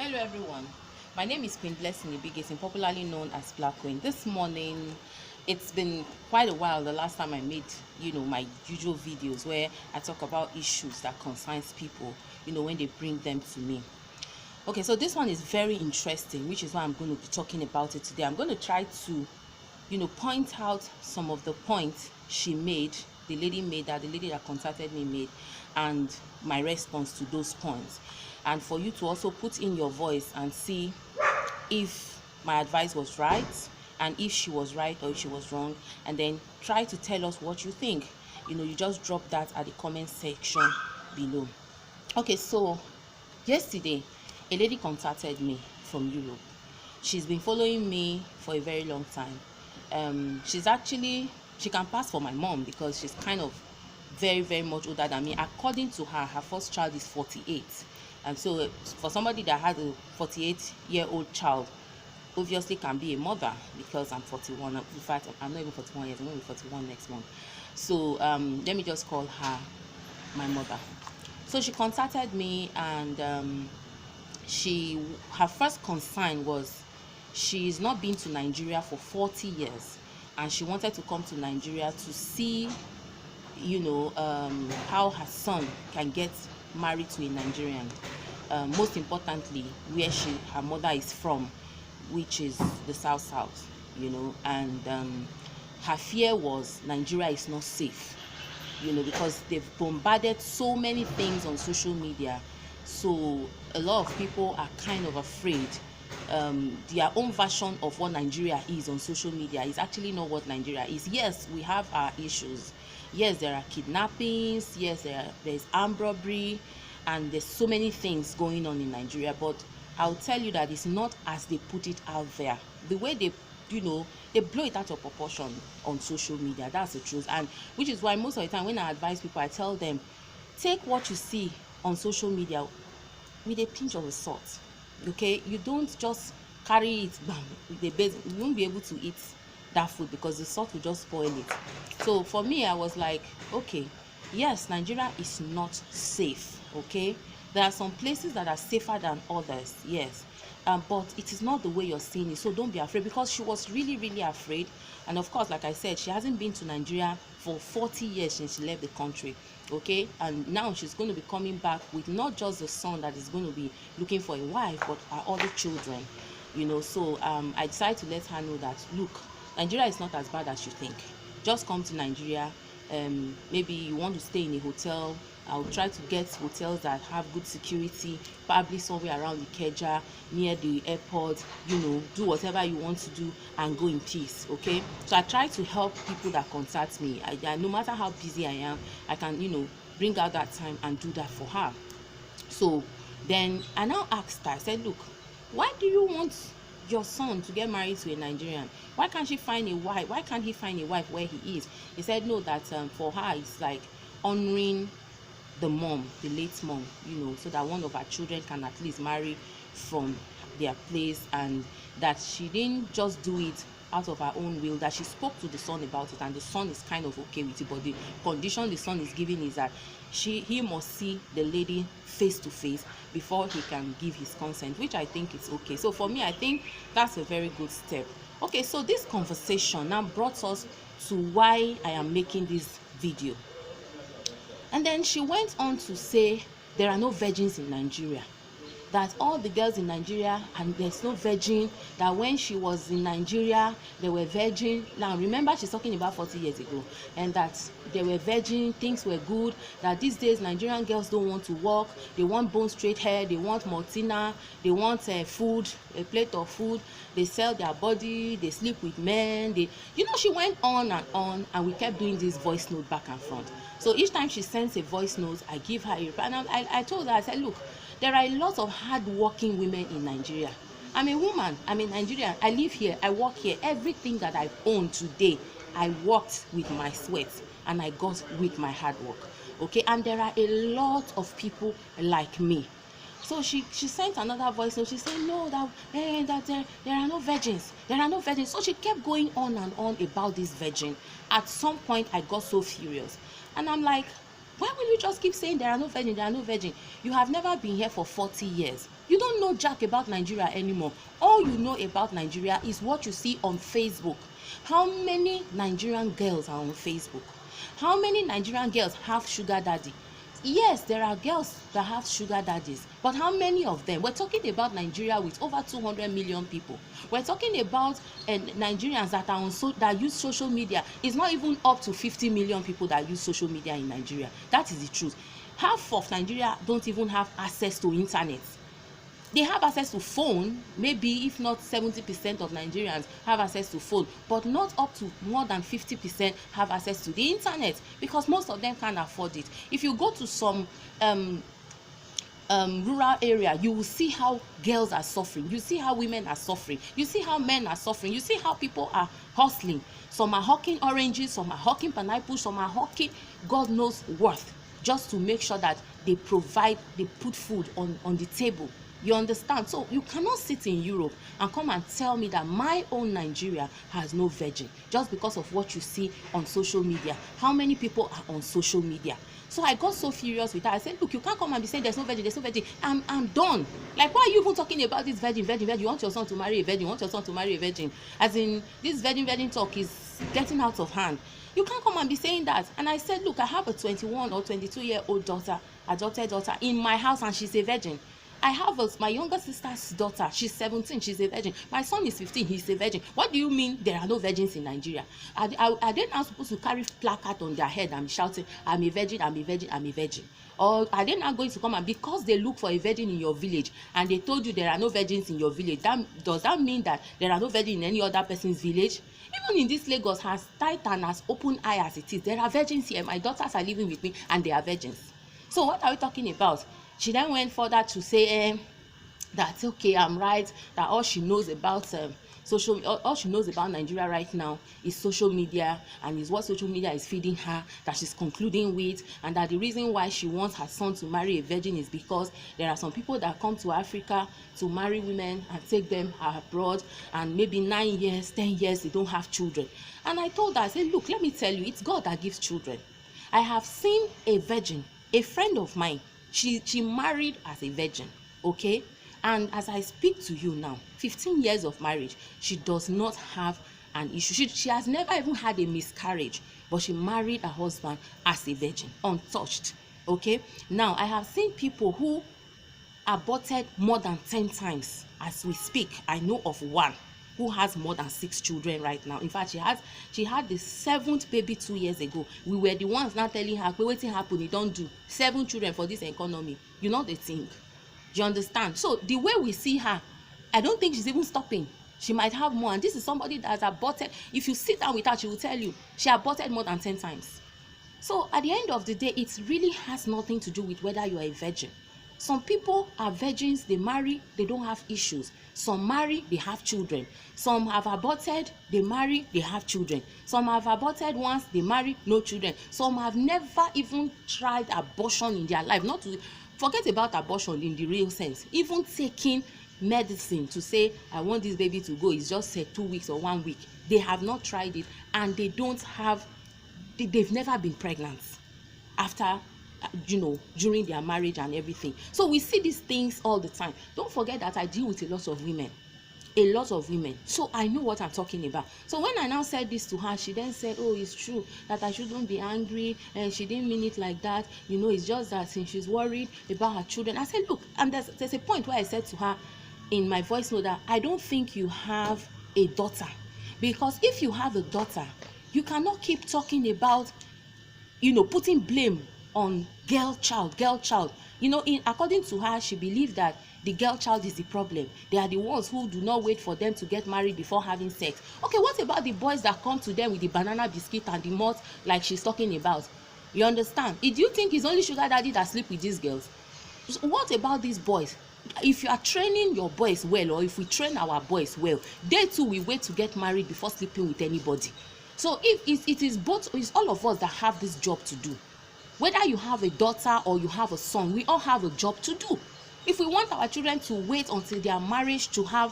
Hello everyone, my name is Queen Blessing Ibigesin, popularly known as Black Queen. This morning, it's been quite a while the last time I made, my usual videos where I talk about issues that concerns people, when they bring them to me. Okay, so this one is very interesting, which is why I'm going to be talking about it today. I'm going to try to, point out some of the points she made, the lady that contacted me made, and my response to those points. And for you to also put in your voice and see if my advice was right, and if she was right or if she was wrong, and then try to tell us what you think. You just drop that at the comment section below. Okay, so yesterday a lady contacted me from Europe. She's been following me for a very long time. She can pass for my mom because she's kind of very, very much older than me. According to her first child is 48, and so for somebody that has a 48-year-old child, obviously can be a mother, because I'm 41. In fact, I'm not even 41 years. I'm going to be 41 next month. So let me just call her my mother. So she contacted me, and her first concern was she's not been to Nigeria for 40 years, and she wanted to come to Nigeria to see how her son can get married to a Nigerian, most importantly where her mother is from, which is the south, and her fear was Nigeria is not safe, because they've bombarded so many things on social media. So a lot of people are kind of afraid. Their own version of what Nigeria is on social media is actually not what Nigeria is. Yes, we have our issues. Yes, there are kidnappings. Yes, there's armed robbery, and there's so many things going on in Nigeria. But I'll tell you that it's not as they put it out there. The way they blow it out of proportion on social media. That's the truth. And which is why most of the time when I advise people, I tell them, take what you see on social media with a pinch of salt. Okay, you don't just carry it with the base. You won't be able to eat that food because the salt will just spoil it. So for me, I was like, okay, yes, Nigeria is not safe. Okay, there are some places that are safer than others, yes, but it is not the way you're seeing it. So don't be afraid, because she was really, really afraid. And of course, like I said, she hasn't been to Nigeria for 40 years since she left the country. Okay, and now she's going to be coming back with not just the son that is going to be looking for a wife, but her other children. So I decided to let her know that, look, Nigeria is not as bad as you think. Just come to Nigeria. Maybe you want to stay in a hotel. I'll try to get hotels that have good security, probably somewhere around Ikeja, near the airport. Do whatever you want to do and go in peace. Okay, so I try to help people that contact me. No matter how busy I am, I can bring out that time and do that for her. So then I now asked her, I said, look, why do you want your son to get married to a Nigerian? Why can't she find a wife? Why can't he find a wife where he is? He said no, that for her it's like honoring the mom, the late mom, so that one of her children can at least marry from their place, and that she didn't just do it out of her own will, that she spoke to the son about it, and the son is kind of okay with it, but the condition the son is giving is that he must see the lady face to face before he can give his consent, which I think is okay. So for me, I think that's a very good step. Okay, so this conversation now brought us to why I am making this video. And then she went on to say there are no virgins in Nigeria, that all the girls in Nigeria, and there's no virgin, that when she was in Nigeria they were virgin. Now remember, she's talking about 40 years ago, and that they were virgin, things were good, that these days Nigerian girls don't want to work, they want bone straight hair, they want Maltina, they want food, a plate of food, they sell their body, they sleep with men, she went on, and we kept doing this voice note back and front. So each time she sends a voice note, I give her a reply. And I told her, I said, look, there are a lot of hard-working women in Nigeria. I'm a woman, I'm a Nigerian, I live here, I work here. Everything that I own today, I worked with my sweat, and I got with my hard work. Okay, and there are a lot of people like me. So she sent another voice note. She said, no, that there are no virgins. There are no virgins. So she kept going on and on about this virgin. At some point, I got so furious. And I'm like, Why will you just keep saying there are no virgin, there are no virgin? You have never been here for 40 years. You don't know jack about Nigeria anymore. All you know about Nigeria is what you see on Facebook. How many Nigerian girls are on Facebook? How many Nigerian girls have sugar daddy? Yes, there are girls that have sugar daddies, but how many of them? We're talking about Nigeria with over 200 million people. We're talking about Nigerians that are that use social media. It's not even up to 50 million people that use social media in Nigeria. That is the truth. Half of Nigeria don't even have access to internet. They have access to phone, maybe if not 70% of Nigerians have access to phone, but not up to more than 50% have access to the internet, because most of them can't afford it. If you go to some rural area, you will see how girls are suffering, you see how women are suffering, you see how men are suffering, you see how people are hustling. Some are hawking oranges, some are hawking pineapples, some are hawking God knows what, just to make sure that they put food on the table. You understand? So you cannot sit in Europe and come and tell me that my own Nigeria has no virgin just because of what you see on social media. How many people are on social media? So I got so furious with her. I said, look, you can't come and be saying there's no virgin, there's no virgin. I'm done. Like, why are you even talking about this virgin? You want your son to marry a virgin, you want your son to marry a virgin. As in, this virgin talk is getting out of hand. You can't come and be saying that. And I said, look, I have a 21 or 22-year-old daughter, adopted daughter in my house, and she's a virgin. I have my younger sister's daughter, she's 17, she's a virgin. My son is 15, he's a virgin. What do you mean there are no virgins in Nigeria? Are they not supposed to carry placard on their head and shouting, I'm a virgin, I'm a virgin, I'm a virgin? Or are they not going to come and, because they look for a virgin in your village and they told you there are no virgins in your village, does that mean that there are no virgins in any other person's village? Even in this Lagos, as tight and as open eye as it is, there are virgins here. My daughters are living with me and they are virgins. So what are we talking about? She then went further to say that, okay, I'm right, that all she knows about all she knows about Nigeria right now is social media, and is what social media is feeding her, that she's concluding with, and that the reason why she wants her son to marry a virgin is because there are some people that come to Africa to marry women and take them abroad, and maybe 9 years, 10 years, they don't have children. And I told her, I said, look, let me tell you, it's God that gives children. I have seen a virgin, a friend of mine, she married as a virgin, okay? And as I speak to you now, 15 years of marriage, she does not have an issue. She has never even had a miscarriage, but she married her husband as a virgin, untouched, okay? Now, I have seen people who aborted more than 10 times. As we speak, I know of one who has more than 6 children right now. In fact, she had the 7th baby 2 years ago. We were the ones now telling her, but wetin happen, you don't do 7 children for this economy. You know the thing. You understand? So the way we see her, I don't think she's even stopping. She might have more, and this is somebody that has aborted. If you sit down with her, she will tell you she aborted more than 10 times. So at the end of the day, it really has nothing to do with whether you are a virgin. Some people are virgins, they marry, they don't have issues. Some marry, they have children. Some have aborted, they marry, they have children. Some have aborted once, they marry, no children. Some have never even tried abortion in their life. Not to forget about abortion in the real sense. Even taking medicine to say, I want this baby to go, it's just 2 weeks or 1 week. They have not tried it, and they've never been pregnant after, during their marriage and everything. So we see these things all the time. Don't forget that I deal with a lot of women, so I know what I'm talking about. So when I now said this to her, she then said, oh, it's true that I shouldn't be angry, and she didn't mean it like that, it's just that since she's worried about her children. I said, look, and there's a point where I said to her in my voice note that I don't think you have a daughter, because if you have a daughter, you cannot keep talking about putting blame on girl child. According to her, she believed that the girl child is the problem. They are the ones who do not wait for them to get married before having sex. Okay, what about the boys that come to them with the banana biscuit and the malt like she's talking about? You understand? Do you think it's only sugar daddy that sleep with these girls? What about these boys? If you are training your boys well, or if we train our boys well, they too will wait to get married before sleeping with anybody. So if it is both, it's all of us that have this job to do. Whether you have a daughter or you have a son, we all have a job to do. If we want our children to wait until their marriage to have